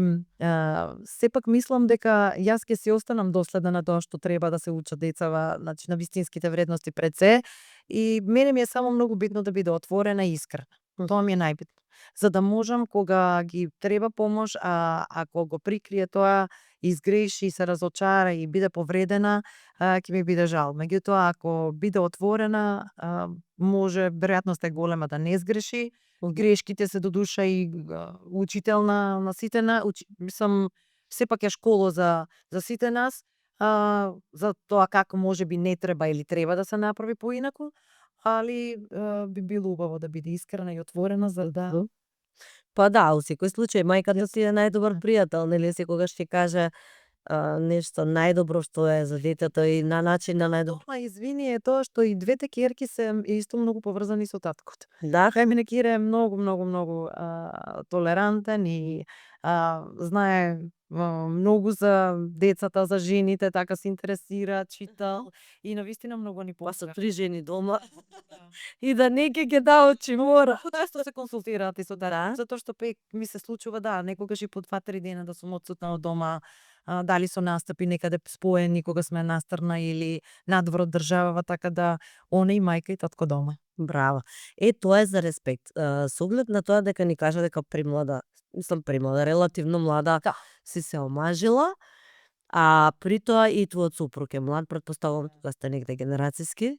сепак мислам дека јас ќе си останам доследна на тоа што треба да се учат децава, значи на вистинските вредности пред се, и мене ми е само многу битно да биде отворена и искрена. Тоа ми е најбитно. За да можам кога ги треба помош, ако го прикрие тоа, изгреши и се разочара и биде повредена, ќе ми биде жал. Меѓутоа ако биде отворена, може веројатноста е голема да не сгреши. Грешките се додуша и учител на сите мислам сепак е школа за сите нас, за тоа како можеби не треба или треба да се направи поинаку, али би било убаво да биде искрена и отворена за да. Па да, во секој случај мајката си е најдобар пријател, нели секогаш ќе каже нешто најдобро што е за детето и на начин на најдобро. Ма извини е тоа што и двете ќерки се исто многу поврзани со таткото. Да, Фемине ќере е многу толерантен и знае многу за децата, за жените, така се интересира, читал и навистина многу ни па со помага. 3 жени дома и да не ќе да очи мора. Често се консултираат и со затоа што пек ми се случува некогаш и по 2-3 дена да сум отсутна од дома, дали со настапи некаде споени кога сме настрна или надвор од државава, така да она и мајка и татко дома. Браво. Тоа е за респект. Со оглед на тоа дека ни кажа дека премлада, релативно млада, си се омажила, а при тоа и твојот супруг е млад, претпоставувам дека сте негде генерацијски.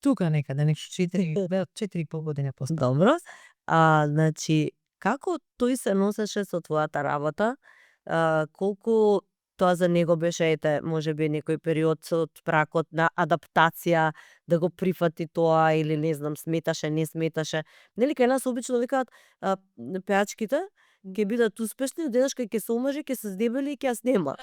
Тука некаде, 4,5 години постар. Добро. Значи, како тој се носеше со твојата работа? Колку тоа за него беше, можеби некој период од пракот на адаптација, да го прифати тоа или не знам, сметаше, не сметаше. Нели кај нас обично викаат пеачките ќе бидат успешни, одеднаш кога ќе се омажи, ќе се здебели и ќе ја снема.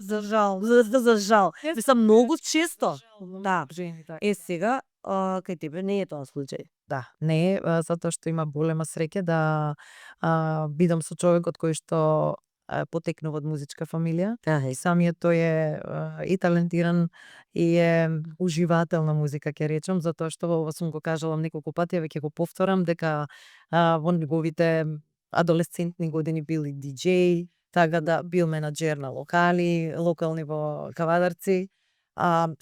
За жал. За жал. Мислам многу често. Да. Жени, така. Сега кај тебе не е тоа случај. Да, не е, затоа што има голема среќа да бидам со човекот кој што потекнува од музичка фамилија. И самиот тој е и талентиран и е уживател на музика, ќе речам, затоа што ова сум го кажала неколку пати, веќе го повторам дека во неговите адолесцентни години бил и диџеј, така да бил менаџер на локални во Кавадарци.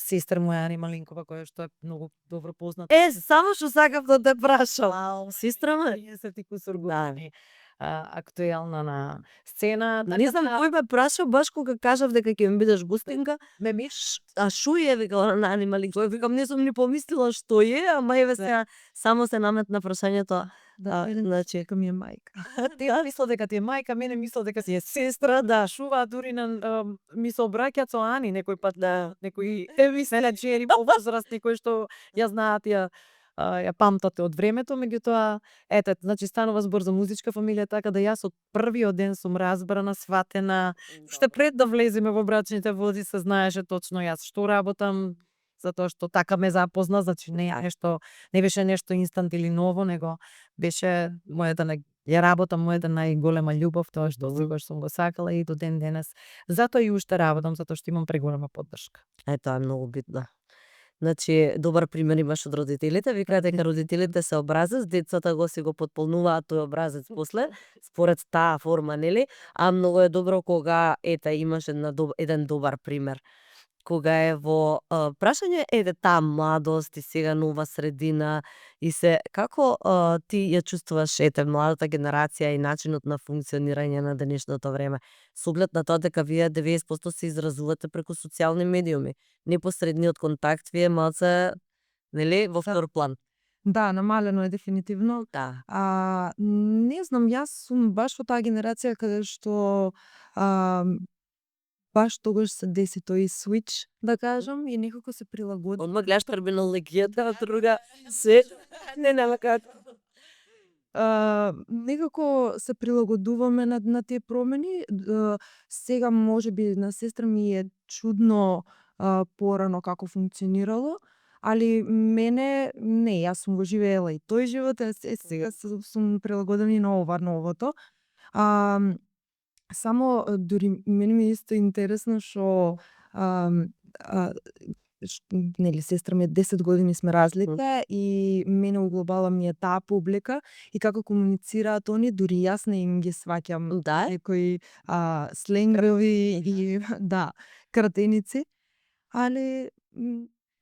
Сестра моја Ани Малинкова, која што е многу добро позната. Само што сакав да те прашам. Сестра ма 30 кусур години. актуелна на сцена. Не знам кој ме праша баш кога кажав дека ќе ми бидеш гостинка. ме миш. А шо е, вика, на анимали? Кој викам, не сум ни помислила што е, ама еве сега само се наметна прашањето. Значи, дека ми е мајка. Ти мислел дека ти е мајка, мене мислел дека си е сестра, да, шува дури на ми се обраќаат со Ани некој пат, да, некои менеджери по возраст, кои што ја знаат, ја памтате од времето, меѓутоа, ете, значи станува збор за музичка фамилија, така да јас од првиот ден сум разбрана, сватена, уште пред да влеземе во брачните води се знаеше точно јас што работам, затоа што така ме запозна, значи не беше нешто инстант или ново, него беше ја работам мојата најголема љубов, тоа што тогаш сум го сакала и до ден денес. Затоа и уште работам, затоа што имам преголема поддршка. Тоа е многу битно. Значи, добар пример имаш од родителите. Викаат дека родителите се образец, децата го си го потполнуваат тој образец после, според таа форма, нели? А многу е добро кога, имаш еден добар пример. Кога е во прашање, таа младост и сега нова средина и се, како ти ја чувствуваш, младата генерација и начинот на функционирање на денешното време? Со оглед на тоа дека вие 90% се изразувате преку социјални медиуми. Непосредниот контакт ви е малце, нели, во втор план. Да, намалено е дефинитивно. Да. Не знам, јас сум баш во таа генерација каде што баш тогаш се деси тој switch, да кажам, и некако се прилагоди. Одма гледаш терминологијата, друга се не нема како. Некако се прилагодуваме на тие промени. Сега можеби на сестра ми е чудно порано како функционирало, али мене не, јас сум го живеела и тој живот, сега сум прилагодена и на новото. Само дури мене ми е исто интересно што нели сестра ми е 10 години сме разлика и мене у глобала ми е таа публика и како комуницираат они, дури јас не им ги сваќам некои сленгови и да, кратеници, али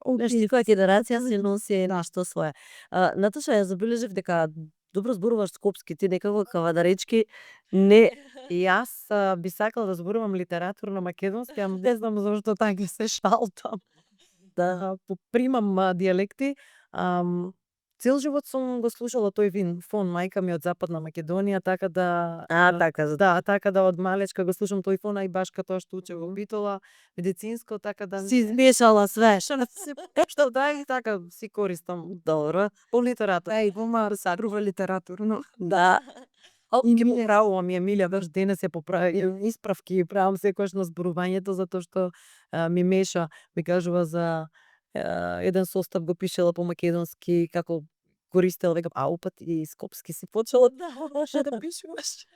Некоја генерација се носи нешто свое. Наташа, ја забележив дека добро зборуваш скопски, ти некако кавадаречки не. Јас би сакала да зборувам литературно македонски, ама не знам зашто така се шалтам. Да попримам дијалекти. Цел живот сум го слушала тој Вин Фон, мајка ми од Западна Македонија, така да така да од малечка го слушам тој Фон, и баш тоа што учев во Битола, медицинско, така да си измешала све. Што така си користам. Добро. По литература. во Марсарува литературно. Да. Ги поправувам, ми Емилија, баш денес се поправи, исправки правам секогаш на зборувањето, затоа што ми меша, ми кажува за еден состав го пишела по македонски, како користела, векам, упат и скопски си почела да пишуваш.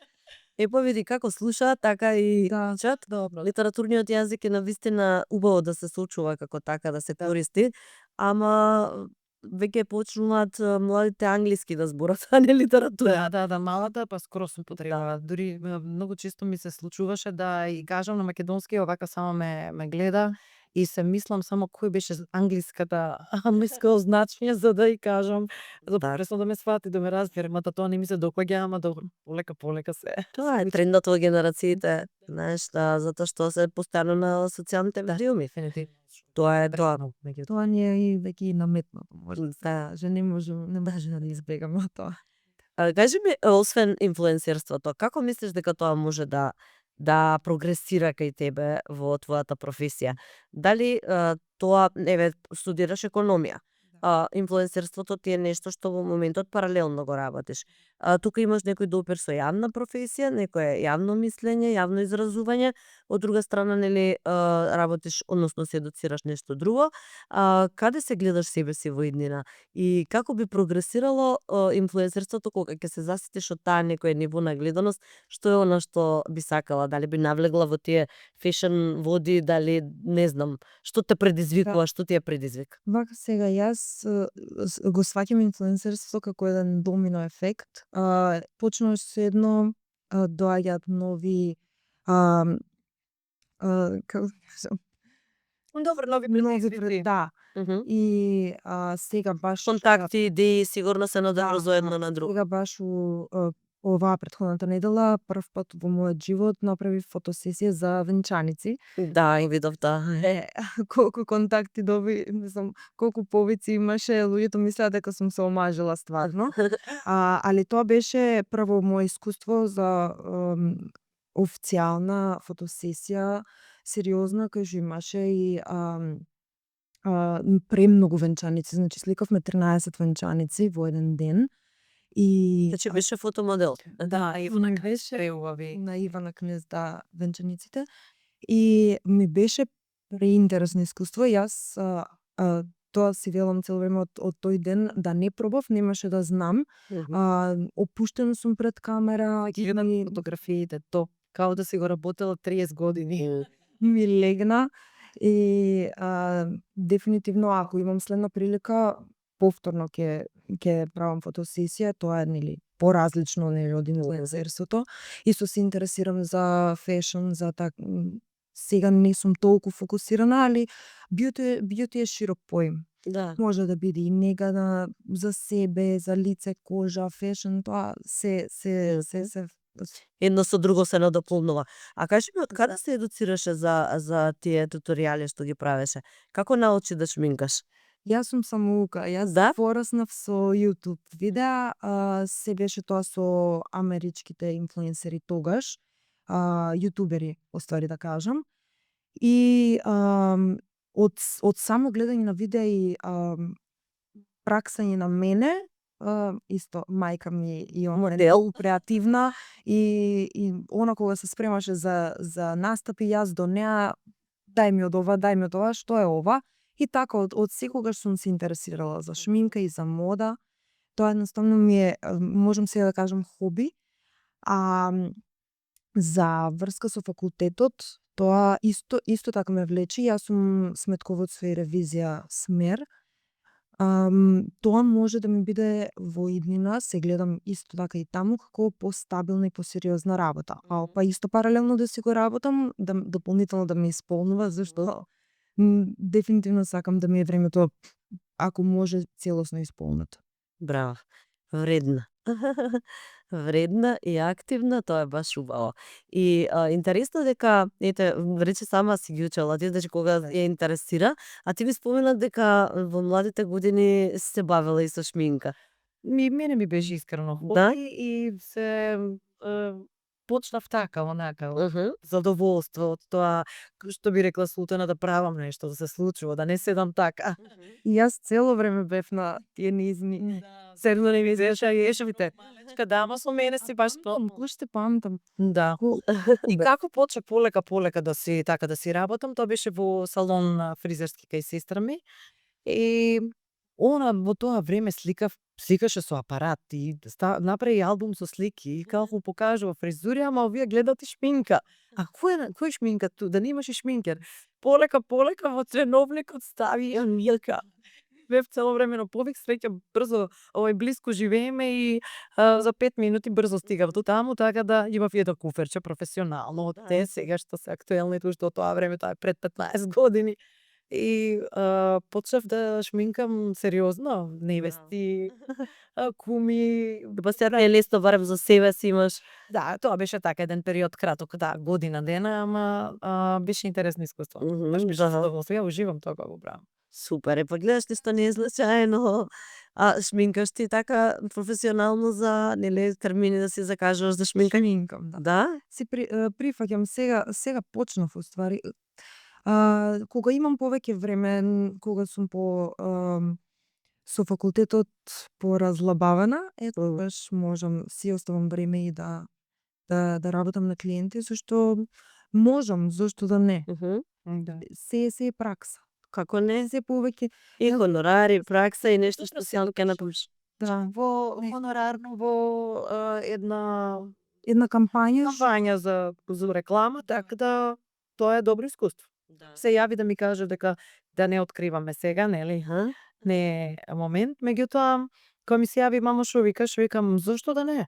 Па види како слушаат, така и чат. Добро. Литературниот јазик е навистина убаво да се сочува како така, да се користи, ама веќе почнуваат младите англиски да зборат, а не литература. Да, малата па скоро се употребува. Дури многу често ми се случуваше да и кажам на македонски, овака само ме гледа и се мислам само кој беше англиската миско значење за да и кажам, за пресно да ме свати, да ме разбере, мата тоа не ми се доаѓа, ама добро, полека се. Тоа е трендот во генерациите, знаеш, затоа што се постојано на социјалните медиуми. Тоа е тоа. Тоа ни е и веќе наметнато, може да се не може да избегаме тоа. Кажи ми, освен инфлуенсерството, како мислиш дека тоа може да прогресира кај тебе во твојата професија? Дали тоа, студираш економија, инфлуенсерството ти е нешто што во моментот паралелно го работиш. Тука имаш некој допир со јавна професија, некое јавно мислење, јавно изразување, од друга страна, нели, работиш, односно се едуцираш нешто друго. Каде се гледаш себе си во иднина? И како би прогресирало инфлуенсерството кога ќе се засетиш од таа некоја ниво на гледаност, што е она што би сакала? Дали би навлегла во тие фешн води, дали, не знам, што те предизвикува, што ти е предизвик? Вака сега, јас го сваќам инфлуенсерството како еден домино ефект. Почнуваш со едно, доаѓаат нови како да кажам, Добро, нови предизвици. да. И сега баш Контакти, идеи, сигурно се надврзува едно на друго. Сега баш у оваа претходната недела прв пат во мојот живот направив фотосесија за венчаници. Да, и видов, да. Колку контакти мислам, колку повици имаше, луѓето мислеа дека сум се омажила стварно. Али тоа беше прво моје искуство за официјална фотосесија, сериозна, кај што имаше и премногу венчаници, значи сликавме 13 венчаници во еден ден. И Значи беше фотомодел. Да, Ивана Кнез преубави. на Ивана Кнез, да, венчаниците. И ми беше преинтересно искуство. Јас тоа си велам цело време од тој ден да не пробав, немаше да знам. Опуштена сум пред камера, Гледам фотографиите, то као да си го работела 30 години. ми легна и дефинитивно ако имам следна прилика повторно ќе правам фотосесија, тоа е нели поразлично нели од инфлуенсерството. Исто се интересирам за фешн, за сега не сум толку фокусирана, али бјути е широк поим. Да. Може да биде и нега за себе, за лице, кожа, фешн, тоа се Едно со друго се надополнува. А кажи ми, од каде се едуцираше за тие туторијали што ги правеше? Како научи да шминкаш? Јас сум самоука, јас пораснав со YouTube видеа, се беше тоа со америчките инфлуенсери тогаш, јутубери, оствари да кажам. И од само гледање на видеа и праксање на мене, исто мајка ми и она креативна и она кога се спремаше за настапи, јас до неа дај ми од ова, што е ова? И така од секогаш сум се интересирала за шминка и за мода. Тоа едноставно ми е, можам сега да кажам, хоби. За врска со факултетот, тоа исто така ме влече. Јас сум сметководство и ревизија смер. Тоа може да ми биде во иднина, се гледам исто така и таму, како постабилна и посериозна работа. Па исто паралелно да си го работам, дополнително да ме исполнува, зашто дефинитивно сакам да ми е времето, ако може, целосно исполнето. Браво. Вредна. Вредна и активна, тоа е баш убаво. И интересно дека, ете, рече сама си ги учела, ти значи кога ја интересира, а ти ми спомена дека во младите години се бавела и со шминка. Мене ми беше искрено хоби и се почнав така, онака, задоволство од тоа, што би рекла Султана, да правам нешто, да се случува, да не седам така. И јас цело време бев на тие низни. Серно не ми ешевите. Да, ама со мене си баш тоа. Уште памтам. Да. И како почна полека да си работам, тоа беше во салон фризерски кај сестра ми. И она во тоа време сликаше со апарат и направи албум со слики и како покажува фризури, ама овие гледат и шминка. А кој шминка ту? Да немаше шминкер. Полека во треновникот стави Милка. Бев цело време на повик, среќа брзо, блиску живееме и за 5 минути брзо стигав до таму, така да имав едно куферче професионално од те сега што се актуелни, што тоа време, тоа е пред 15 години. И почнав да шминкам сериозно невести, куми. Па сега е лесно, барем за себе си имаш. Да, тоа беше така еден период краток, да, година дена, ама беше интересно искуство. Баш беше задоволство, ја уживам тоа кога го правам. Супер, па гледаш нешто не е случајно. Шминкаш ти така професионално за, нели, термини да си закажуваш за шминкање? Шминкам, да. Си прифаќам сега почнав уствари. Кога имам повеќе време, кога сум со факултетот поразлабавена, тогаш можам, си оставам време и да работам на клиенти, зашто можам, зашто да не. Се е пракса. Како не? Се повеќе И хонорари, пракса и нешто што си ќе направиш. Да, Во хонорарно, во една кампања за реклама, така да тоа е добро искуство. Се јави да ми каже дека да не откриваме сега, нели? Не е момент, меѓутоа кога ми се јави мамо што викам зошто да не?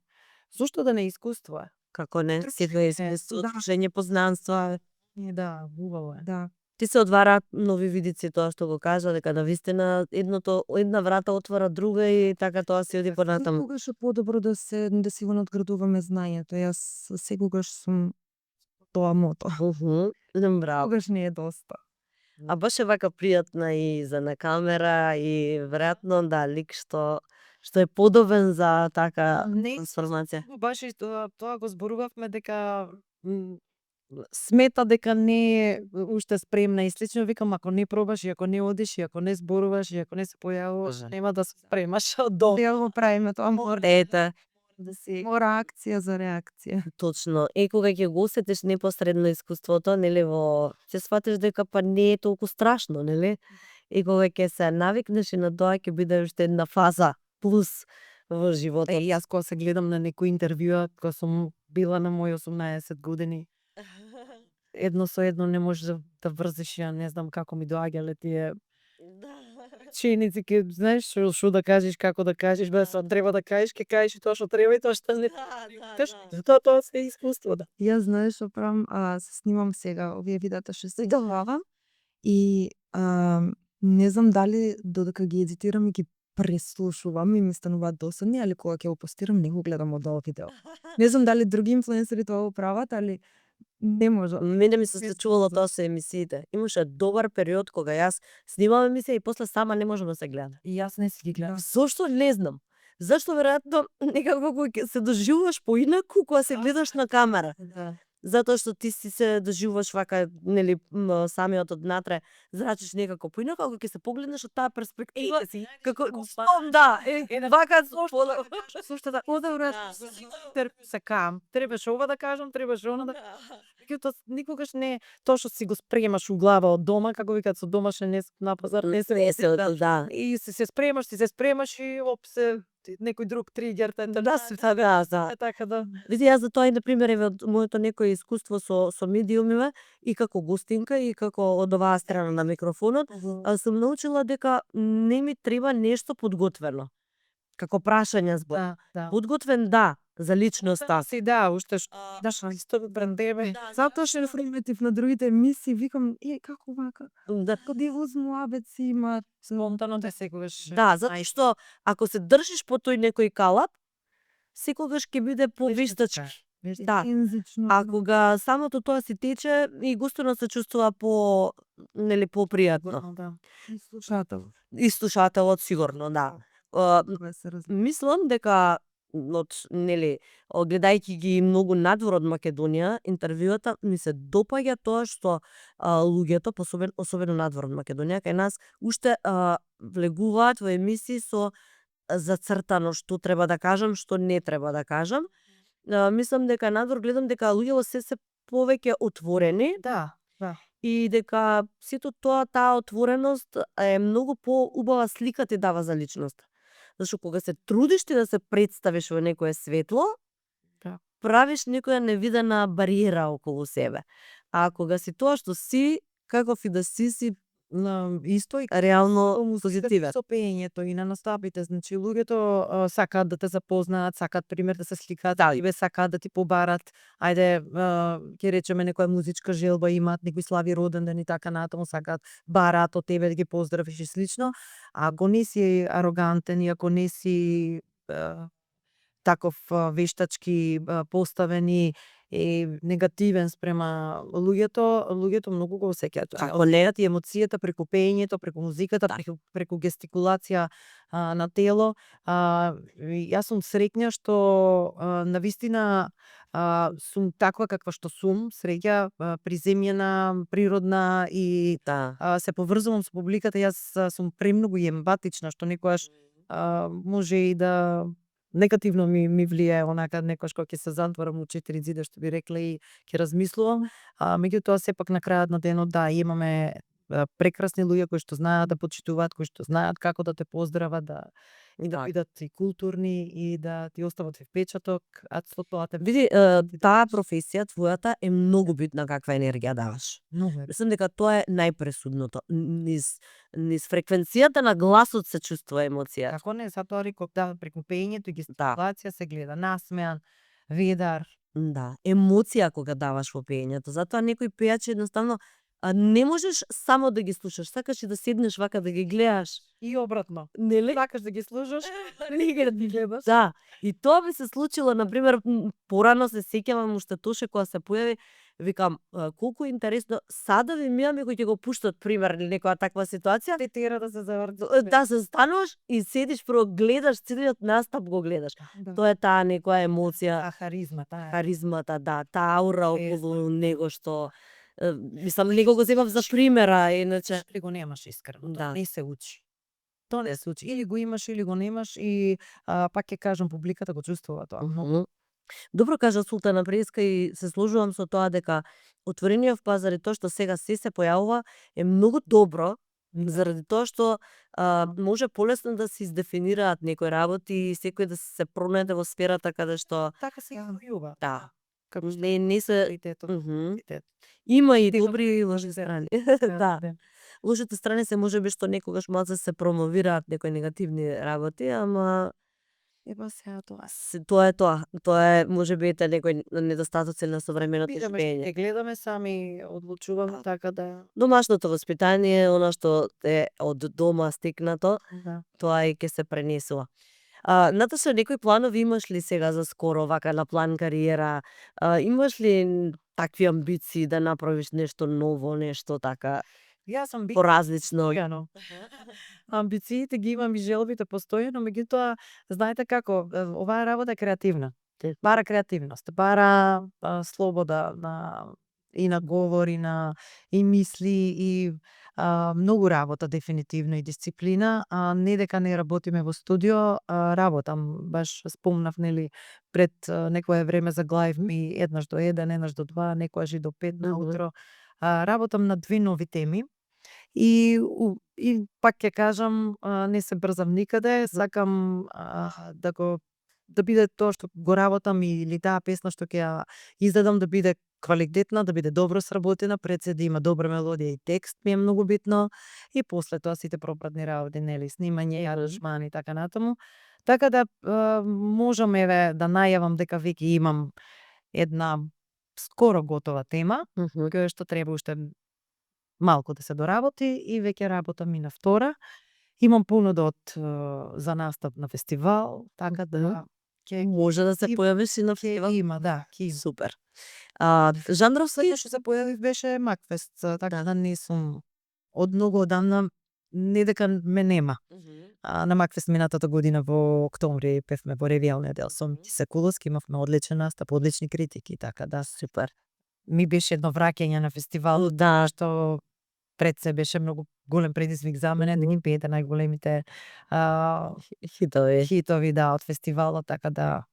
Зошто да не искуство е? Како не? Сите искуство, дружење, познанства. Да, убаво е. Да. ти се отвараат нови видици, тоа што го кажа, дека навистина една врата отвара друга и така тоа се оди понатаму. Секогаш е подобро да си го надградуваме знаењето. Јас секогаш сум тоа мото. Браво. Секогаш не е доста. А баш е вака пријатна и за на камера и веројатно да лик што е подобен за така Не, трансформација. Баш и тоа го зборувавме дека смета дека не е уште спремна и слично, викам ако не пробаш и ако не одиш и ако не зборуваш и ако не се појавуваш, нема да се спремаш до. Ја го правиме тоа мора Ете, да си мора акција за реакција. точно. Кога ќе го осетиш непосредно искуството, нели во ќе сватиш дека па не е толку страшно, нели? И кога ќе се навикнеш и на тоа ќе биде уште една фаза плюс во животот. Јас кога се гледам на некои интервјуа, кога сум била на мои 18 години, едно со едно не можеш да врзиш, ја не знам како ми доаѓале тие реченици, ке знаеш што да кажеш, како да кажеш, без треба да кажеш, ќе кажеш и тоа што треба и тоа што не. Тоа се искуство, да. Јас знаеш што правам, се снимам сега овие видеата што се главам и не знам дали додека ги едитирам и ги преслушувам и ми стануваат досадни, али кога ќе го постирам не го гледам од ова видео. Не знам дали други инфлуенсери тоа го прават, али не може. Мене ми се случувало тоа со емисиите. Имаше добар период кога јас снимам емисија и после сама не можам да се гледам. И јас не си ги гледам. Зошто не знам. Зашто веројатно некако кога се доживуваш поинаку кога се гледаш на камера. Да. Затоа што ти си се доживуваш вака, нели, самиот однатре, зрачиш некако поинаку, ако ќе се погледнеш од таа перспектива, како да, вака Суштата, одевре се кам, требаше ова да кажам, требаше она да. Меѓутоа никогаш не тоа што си го спремаш у глава од дома, како викаат со домашен лес на пазар не се да. и се спремаш и оп се некој друг тригер Да, се да. така да. Види, јас за тоа и на пример еве од моето некое искуство со медиумиве и како гостинка и како од оваа страна на микрофонот, сум научила дека не ми треба нешто подготвено. Како прашање збор. Да. Подготвен да, за личноста. Си да, уште што даш исто брендеме. Затоа што информатив на другите емисии викам, како вака? Да. Каде возмуабет си има Спонтано да секогаш. Да, затоа што ако се држиш по тој некој калап, секогаш ќе биде повештачки. Да. ензично. А кога самото тоа си тече и гостинот се чувствува попријатно. Да. И слушател. И слушателот сигурно, да. Тоа се Мислам дека гледајќи ги многу надвор од Македонија, интервјуата ми се допаѓа тоа што луѓето, особено надвор од Македонија, кај нас уште влегуваат во емисии со зацртано што треба да кажам, што не треба да кажам. Мислам дека надвор гледам дека луѓето се повеќе отворени. Да. И дека сето тоа, таа отвореност е многу поубава слика ти дава за личноста. Зашто кога се трудиш ти да се представиш во некое светло, правиш некоја невидена бариера околу себе. А кога си тоа што си, каков и да си Исто и реално позитивен. со пеењето и на настапите, значи луѓето сакаат да те запознаат, сакаат пример да се сликаат, тебе сакаат да ти побарат, ајде ќе речеме некоја музичка желба имаат, некој слави роден ден и така натаму, сакаат бараат од тебе да ги поздравиш и слично. А ако не си арогантен и ако не си таков вештачки поставени и негативен спрема луѓето многу го осеќаат. Ако не, И емоцијата преку пеењето, преку музиката, преку гестикулација на тело. Јас сум среќна што навистина сум таква каква што сум, среќа, приземјена, природна и се поврзувам со публиката. Јас сум премногу емпатична што некојаш може и да негативно ми влијае, онака некојаш кога ќе се затворам у 4 ѕида, што би рекла, и ќе размислувам. Меѓутоа сепак на крајот на денот имаме прекрасни луѓе кои што знаат да почитуваат, кои што знаат како да те поздрават, да бидат и културни и да ти остават впечаток, а со тоа те види, таа професија твојата е многу битна каква енергија даваш. Мислам дека тоа е најпресудното. Низ фреквенцијата на гласот се чувствува емоција. Како не, затоа реков, да, преку пеењето и гестикулација се гледа насмеан, ведар. Да, емоција кога даваш во пеењето. Затоа некои пејачи едноставно не можеш само да ги слушаш, сакаш и да седнеш вака да ги гледаш. И обратно. Нели? Сакаш да ги слушаш, Не ги гледаш. Да, и тоа би се случило, например, порано се сеќавам уште тоше кога се појави, викам, колку интересно, сада ви мијаме кој ќе го пуштат пример или некоја таква ситуација. те тера да се заврти. Да се стануваш и седиш прво гледаш целиот настап го гледаш. Тоа е таа некоја емоција, харизмата, да, таа аура околу него што мислам него го земав за примера, иначе Или го немаш искрено, Да. тоа не се учи. Тоа не се учи. Или го имаш, или го немаш и пак ќе кажам, публиката го чувствува тоа. Добро кажа Султана Преска и се сложувам со тоа дека отворениот пазар и тоа што сега се појавува е многу добро, заради тоа што може полесно да се издефинираат некои работи и секој да се пронајде во сферата каде што Така се јавува. да, Како што не се приоритетот. има и Тема добри и лоши страни. Да. Лошите страни се можеби што некогаш малце се промовираат некои негативни работи, ама Сега тоа. тоа е тоа. Тоа е можеби ете некои недостатоци на современото Бидеме живење. ќе гледаме сами, одлучуваме така да Домашното воспитание, она што е од дома стекнато, тоа и ќе се пренесува. Наташа, некои планови имаш ли сега за скоро, вака на план кариера? Имаш ли такви амбиции да направиш нешто ново, нешто така Јас сум поразлично? постојано. Амбициите ги имам и желбите постојано, меѓутоа, знаете како, оваа работа е креативна. Бара креативност, бара слобода и на говор, и мисли, и многу работа дефинитивно и дисциплина, не дека не работиме во студио, работам, баш спомнав, нели, пред некое време заглавив ми еднаш до 1, еднаш до 2, некојаш и до 5 наутро. Работам на 2 нови теми и пак ќе кажам, не се брзам никаде, сакам да биде тоа што го работам или таа песна што ќе ја издадам да биде квалитетна, да биде добро сработена, пред се да има добра мелодија и текст ми е многу битно и после тоа сите пропратни работи, нели, снимање, аранжмани и така натаму. Така да можам еве да најавам дека веќе имам една скоро готова тема, која што треба уште малку да се доработи и веќе работам и на втора. Имам понуда за настап на фестивал, така да може да се појавиш и на фестивал. има, да, Супер. Жанровски што се појавив беше Макфест, така да не сум од многу одамна, не дека ме нема. На Макфест минатата година во октомври певме во ревијалниот дел со Мики Секуловски, имавме одличен настап, одлични критики, така да супер. Ми беше едно враќање на фестивал, Да, што пред се беше многу голем предизвик за мене, да ги пеете најголемите хитови да од фестивалот, така да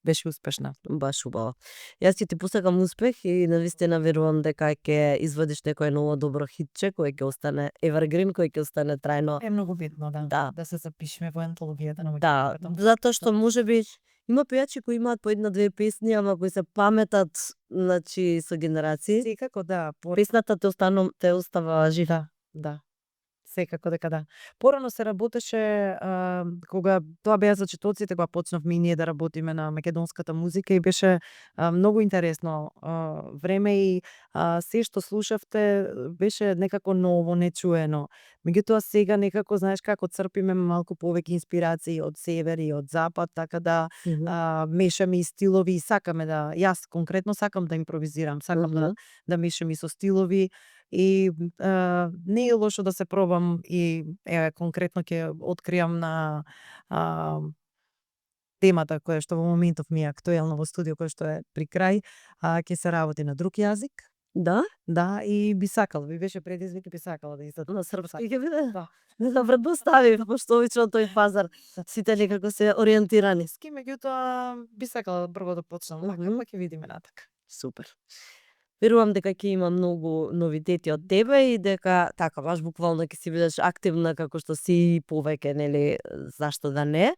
беше успешна. Баш убаво. Јас ќе ти посакам успех и навистина верувам дека ќе извадиш некое ново добро хитче кој ќе остане evergreen, кој ќе остане трајно. Е многу битно, да се запишеме во антологијата на Да, затоа што можеби има пејачи кои имаат по една-две песни, ама кои се паметат, значи со генерации. Секако да, Песната те остава жива. Да. Секако дека да. Порано се работеше кога тоа беа зачетоците, кога почнавме и ние да работиме на македонската музика и беше многу интересно време и се што слушавте беше некако ново, нечуено. Меѓутоа сега некако знаеш како црпиме малку повеќе инспирации од север и од запад, така да мешаме и стилови и сакаме да, јас конкретно сакам да импровизирам, сакам да мешам и со стилови. И не е лошо да се пробам и конкретно ќе откријам на темата која што во моментов ми е актуелна во студио, која што е при крај, ќе се работи на друг јазик. Да? Да, и би сакала, би беше предизвик и би сакала да издадам. На српски ќе биде? Да. Да предостави, пошто обично тој пазар сите некако се ориентирани. Меѓутоа би сакала прво да почнам, па ќе видиме натака. Супер. Верувам дека ќе има многу новитети од тебе и дека така баш буквално ќе си бидеш активна како што си повеќе, нели, зашто да не.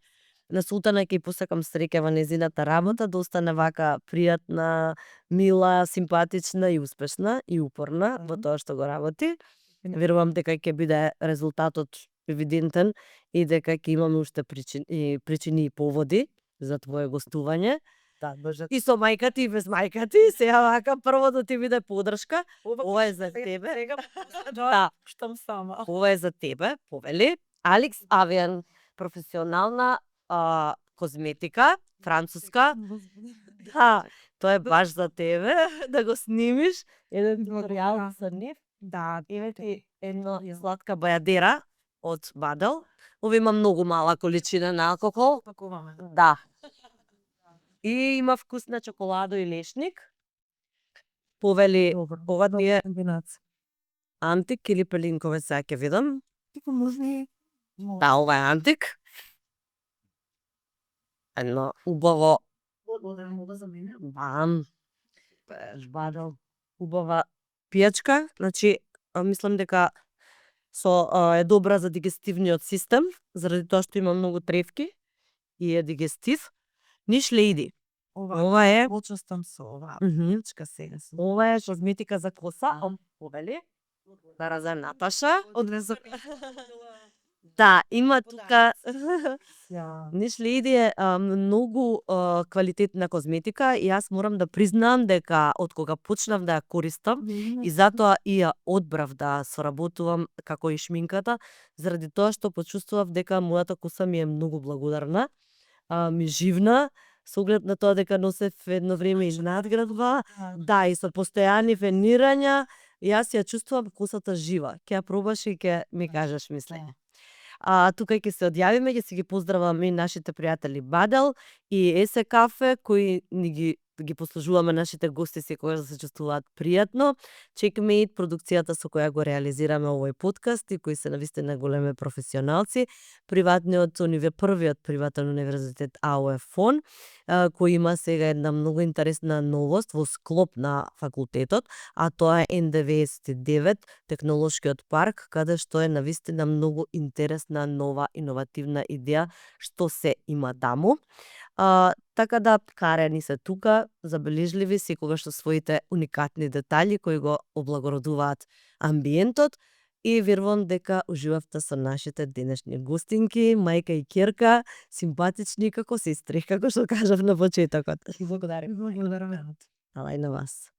На Султана ќе посакам среќа во незината работа, да остане вака пријатна, мила, симпатична и успешна и упорна во тоа што го работи. Верувам дека ќе биде резултатот евидентен и дека ќе имаме уште причини и поводи за твое гостување. Да, може. И со мајка ти и без мајка ти, сега вака прво да ти биде подршка. Ова е за тебе. Сега Да. штам сама. Ова е за тебе, повели. Алекс Авиан, професионална козметика, француска. Да, тоа е баш за тебе, да го снимиш. Еден туторијал за нив. Да, Еве ти една сладка бајадера од Бадел. Ова има многу мала количина на алкохол. Пакуваме. Да. И има вкусна чоколадо и лешник. Повели, ова ти е комбинација. антик или пелинкове, сега ќе видам. Типа може Да, ова е антик. Едно убаво бам. Бадел. Убава пијачка, значи мислам дека е добра за дигестивниот систем, заради тоа што има многу тревки и е дигестив. Ниш лејди. Ова е почестам со ова. Мгм. Сега со. Ова е козметика за коса, повели. Дараза Наташа. Одрезок. Да, има тука Ја. Ниш Лејди е многу квалитетна козметика и јас морам да признам дека од кога почнав да ја користам и затоа и ја одбрав да соработувам како и шминката, заради тоа што почувствував дека мојата коса ми е многу благодарна, ми живна, со оглед на тоа дека носев едно време и надградба, да, и со постојани венирања, јас ја чувствувам косата жива. Ќе ја пробаш и ќе ми кажеш мислење. Тука ќе се одјавиме, ќе си ги поздравам и нашите пријатели Бадел и Есе Кафе, кои ги послужуваме нашите гости секогаш да се чувствуваат пријатно. Checkmate, продукцијата со која го реализираме овој подкаст и кои се навистина големи професионалци. Првиот приватен универзитет АОФ-ФОН, кој има сега една многу интересна новост во склоп на факултетот, а тоа е N99, технолошкиот парк, каде што е навистина многу интересна, нова, иновативна идеја што се има таму. Така да, карени се тука, забележливи, секогаш со своите уникатни детали кои го облагородуваат амбиентот и верувам дека уживавте со нашите денешни гостинки, мајка и ќерка, симпатични како сестри, како што кажав на почетокот. Благодарам. Благодарам. Ала и на вас.